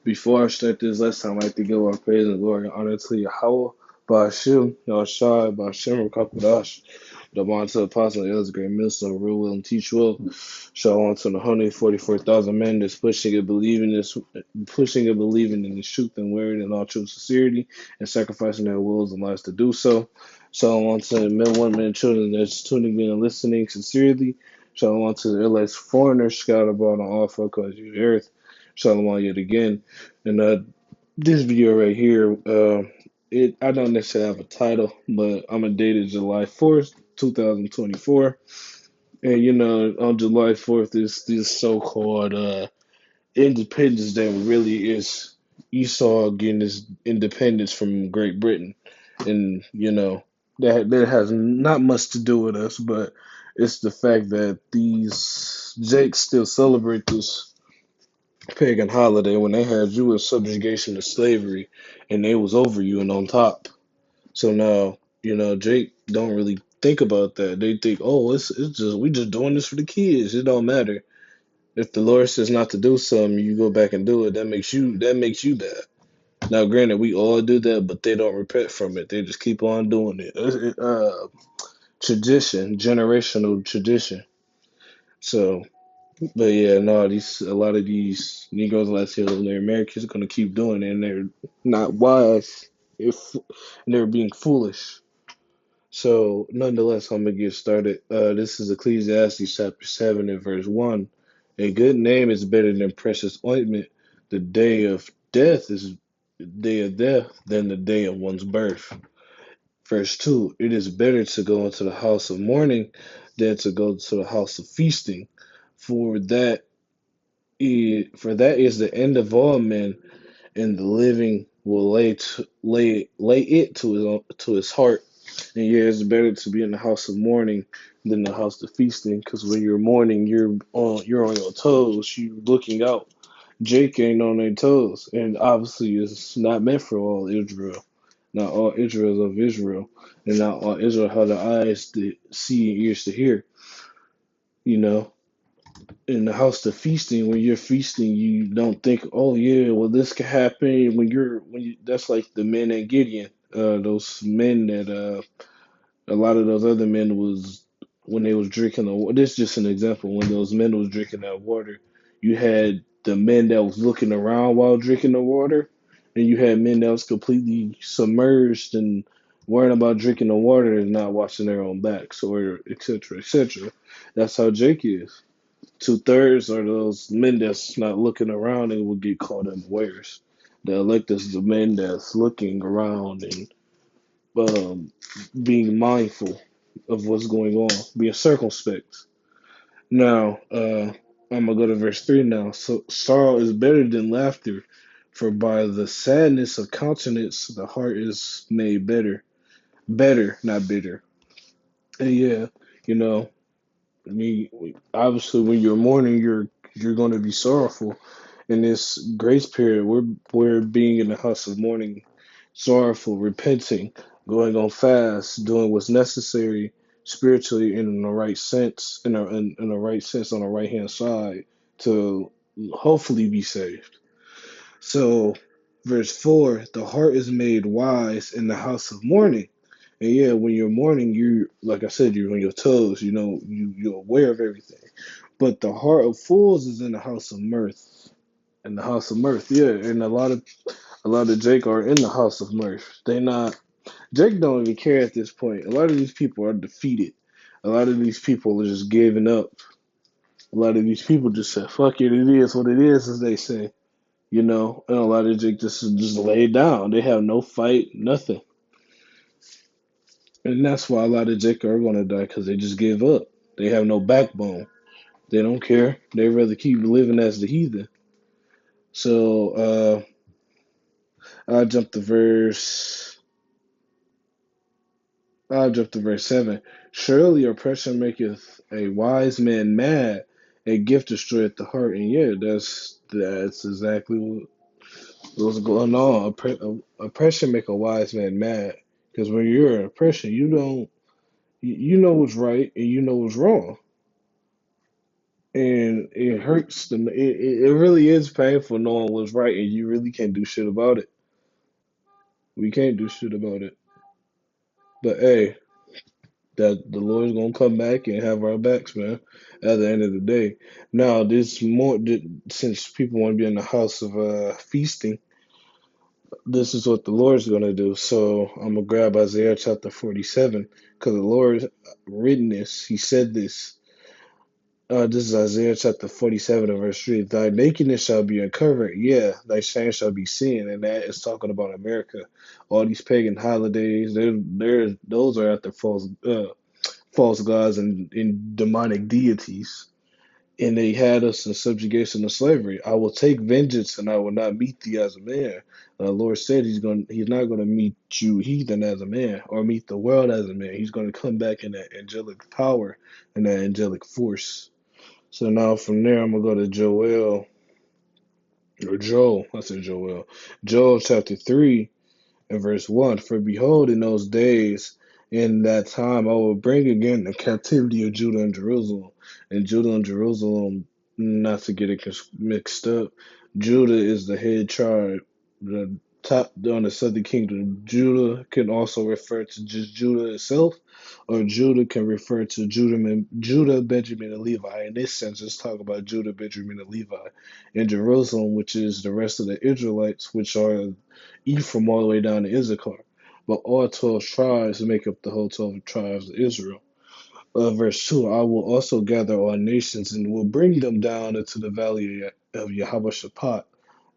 Before I start this lesson, I'd like to give our praise and glory and honor to Yahweh, Ba'ashim, Yahushua, Ba'ashim, Rakakwadash, the bond to the apostle, El's great minister, real will and teach will. Shalom to the 144,000 men that's pushing and believing in the truth and word and all true sincerity and sacrificing their wills and lives to do so. Shalom to the men, women, and children that's tuning in and listening sincerely. Shalom to the Israelites, foreigners scattered abroad on all four corners of the earth. Shalom yet again. And this video right here, I don't necessarily have a title, but I'm gonna date it July 4th, 2024. And on July 4th is this so-called Independence Day, really is Esau getting his independence from Great Britain. And that has not much to do with us, but it's the fact that these Jakes still celebrate this pagan holiday when they had you in subjugation to slavery and they was over you and on top. So now, Jake don't really think about that. They think, oh, it's just we just doing this for the kids. It don't matter. If the Lord says not to do something, you go back and do it. That makes you bad. Now, granted, we all do that, but they don't repent from it. They just keep on doing it. Tradition, generational tradition. So but yeah, no, these a lot of these Negroes, Latinos, and their Americans are gonna keep doing it, and they're not wise. If they're being foolish. So, nonetheless, I'm gonna get started. This is Ecclesiastes chapter 7 and verse 1. A good name is better than precious ointment. The day of death is the day of death than the day of one's birth. Verse 2. It is better to go into the house of mourning than to go to the house of feasting, for that is the end of all men, and the living will lay it to his heart. And yeah, it's better to be in the house of mourning than the house of feasting, because when you're mourning, you're on your toes, you're looking out. Jake ain't on their toes, and obviously it's not meant for all Israel. Not all Israel is of Israel, and not all Israel have the eyes to see and ears to hear. You know, in the house of feasting, when you're feasting, you don't think, oh yeah, well this could happen. That's like the men at Gideon, those men that a lot of those other men was when they was drinking the water. This is just an example. When those men was drinking that water, you had the men that was looking around while drinking the water, and you had men that was completely submerged and worrying about drinking the water and not watching their own backs, or etc. etc. That's how Jake is. Two-thirds are those men that's not looking around and will get caught unawares. The elect is the men that's looking around and being mindful of what's going on, being circumspect. Now, I'm gonna go to verse 3 now. So sorrow is better than laughter, for by the sadness of countenance the heart is made better. Better, not bitter. And yeah, you know, I mean, obviously when you're mourning, you're going to be sorrowful. In this grace period, we're being in the house of mourning, sorrowful, repenting, going on fast, doing what's necessary spiritually in the right sense, in the right sense on the right hand side to hopefully be saved. So, verse 4, the heart is made wise in the house of mourning. And yeah, when you're mourning, you like I said, you're on your toes, you're aware of everything. But the heart of fools is in the house of mirth. In the house of mirth, yeah. And a lot of Jake are in the house of mirth. They not Jake don't even care at this point. A lot of these people are defeated. A lot of these people are just giving up. A lot of these people just say, fuck it, it is what it is, as they say. And a lot of Jake just lay down. They have no fight, nothing. And that's why a lot of Jake are gonna die, because they just give up. They have no backbone. They don't care. They rather keep living as the heathen. So I'll jump to verse I'll jump to verse 7. Surely oppression maketh a wise man mad, a gift destroyeth the heart. And yeah, that's exactly what's going on. Oppression make a wise man mad. Because when you're in oppression, you know what's right and you know what's wrong. and it hurts. It really is painful knowing what's right, and you really can't do shit about it. We can't do shit about it. But hey, that the Lord's gonna come back and have our backs, man. At the end of the day. Now, this more since people want to be in the house of feasting, this is what the Lord's gonna do. So I'm gonna grab Isaiah chapter 47 because the Lord written this. He said this. This is Isaiah chapter 47 and verse 3. Thy nakedness shall be uncovered, yeah, thy shame shall be seen. And that is talking about America. All these pagan holidays, those are after false gods and demonic deities. And they had us in subjugation of slavery. I will take vengeance and I will not meet thee as a man. The Lord said he's not gonna meet you heathen as a man or meet the world as a man. He's gonna come back in that angelic power and that angelic force. So now from there, I'm gonna go to Joel or Joel. I said Joel. Joel chapter 3 and verse 1. For behold, in those days, in that time, I will bring again the captivity of Judah and Jerusalem. And Judah and Jerusalem, not to get it mixed up, Judah is the head tribe, the top on the southern kingdom. Judah can also refer to just Judah itself, or Judah can refer to Judah, Benjamin, and Levi. In this sense, let's talk about Judah, Benjamin, and Levi. And Jerusalem, which is the rest of the Israelites, which are Ephraim all the way down to Issachar. But all 12 tribes make up the whole 12 tribes of Israel. Verse 2, I will also gather all nations and will bring them down into the valley of Yahweh,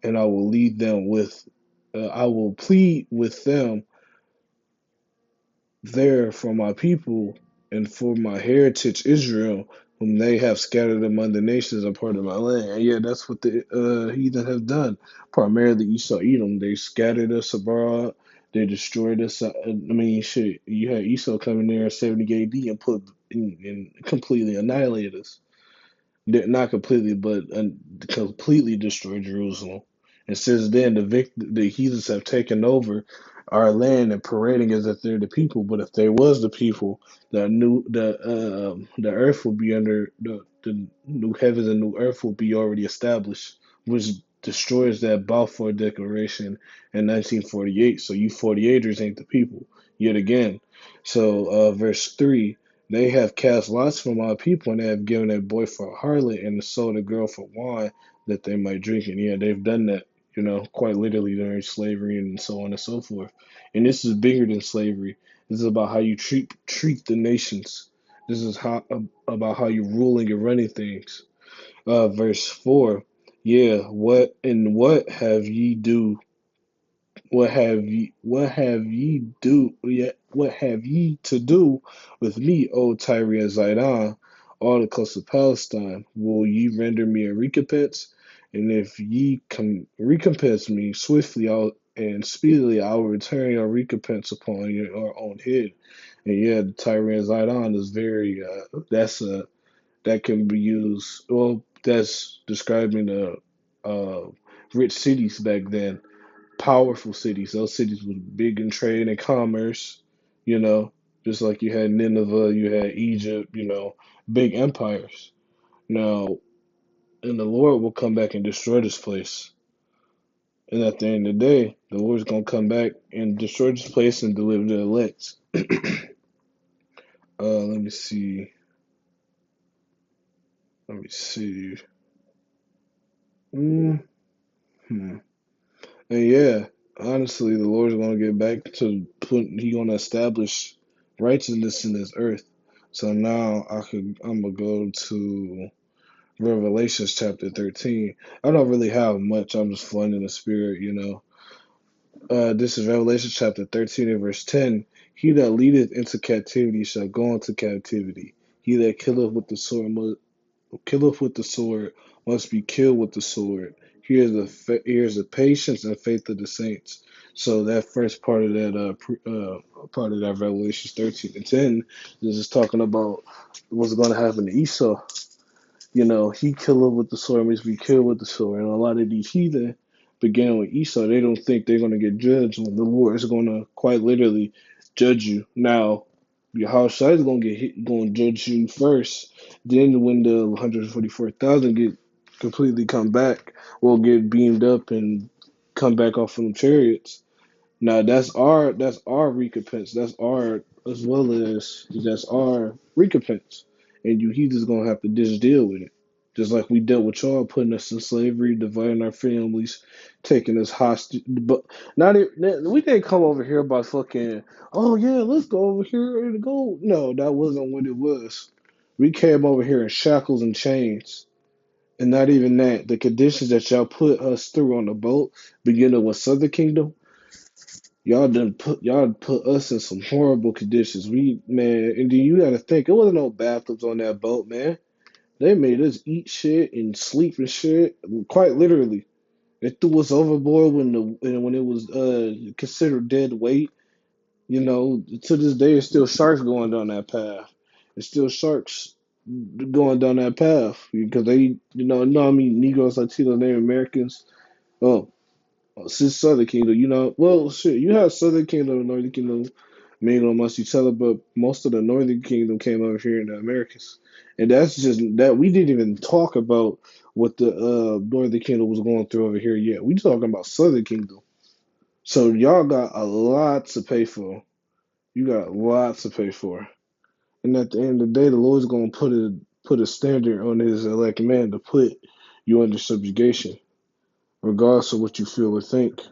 and I will plead with them there for my people and for my heritage Israel, whom they have scattered among the nations and part of my land. And yeah, that's what the heathen have done. Primarily Esau, Edom. They scattered us abroad. They destroyed us. I mean, shit. You had Esau coming there in 70 AD and and completely annihilated us. Not completely, but completely destroyed Jerusalem. And since then, the heathens have taken over our land and parading as if they're the people. But if they was the people, the earth would be under the new heavens and new earth will be already established, which destroys that Balfour Declaration in 1948. So you 48ers ain't the people yet again. So verse 3. They have cast lots for my people, and they have given a boy for a harlot and sold a girl for wine that they might drink. And yeah, they've done that, quite literally during slavery and so on and so forth. And this is bigger than slavery. This is about how you treat the nations. This is about how you ruling and running things. Verse 4. Yeah, what have ye to do with me, O Tyre and Zidon, all the coast of Palestine? Will ye render me a recompense? And if ye recompense me swiftly and speedily, I will return your recompense upon your own head. And yeah, the Tyre and Zidon is very that can be used. Well, that's describing the rich cities back then, powerful cities. Those cities were big in trade and commerce, you know, just like you had Nineveh, you had Egypt, big empires. Now, and the Lord will come back and destroy this place. And at the end of the day, the Lord's going to come back and destroy this place and deliver the elect. Let me see. Let me see. hmm And yeah, honestly, the Lord's going to get back to He's going to establish righteousness in this earth. So now I'm gonna go to Revelations chapter 13. I don't really have much. I'm just flowing in the spirit. This is Revelation chapter 13 and verse 10. He that leadeth into captivity shall go into captivity. He that killeth with the sword must be killed with the sword. Here's the patience and faith of the saints. So that first part of that part of that Revelation 13 and 10, this is talking about what's going to happen to Esau. He killed with the sword must be killed with the sword. And a lot of these heathen, beginning with Esau, they don't think they're going to get judged when the Lord is going to quite literally judge you. Now, Yahushua is gonna get hit, gonna judge you first. Then when the 144,000 get completely come back, will get beamed up and come back off from the chariots. Now that's our recompense. That's our as well as that's our recompense. And you heathens gonna have to just deal with it. Just like we dealt with y'all, putting us in slavery, dividing our families, taking us hostage. But not even, we didn't come over here by fucking. Oh yeah, let's go over here and go. No, that wasn't what it was. We came over here in shackles and chains, and not even that. The conditions that y'all put us through on the boat, beginning with Southern Kingdom. Y'all put us in some horrible conditions. We man, and then you got to think it wasn't no bathrooms on that boat, man. They made us eat shit and sleep and shit, quite literally. They threw us overboard when it was considered dead weight. You know, to this day, it's still sharks going down that path. It's still sharks going down that path because they, no, I mean Negroes, Latinos, Native Americans. Oh, since Southern Kingdom, well, shit, you have Southern Kingdom and Northern Kingdom mingle amongst each other, but most of the Northern Kingdom came over here in the Americas, and that's just that we didn't even talk about what the Northern Kingdom was going through over here yet. We talking about Southern Kingdom, so y'all got a lot to pay for. You got lots to pay for, and at the end of the day, the Lord's gonna put a standard on His elect man to put you under subjugation, regardless of what you feel or think.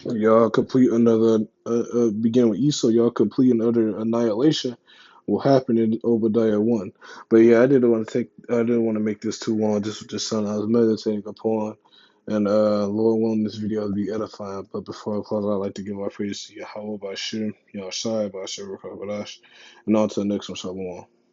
Y'all complete another, begin with Esau, y'all complete another annihilation will happen in Obadiah 1. But yeah, I didn't want to make this too long. This was just something I was meditating upon. And Lord willing, this video will be edifying. But before I close, I'd like to give our praise to Yahweh by Shir, Yahshai by Shir, and on to the next one, Shalom.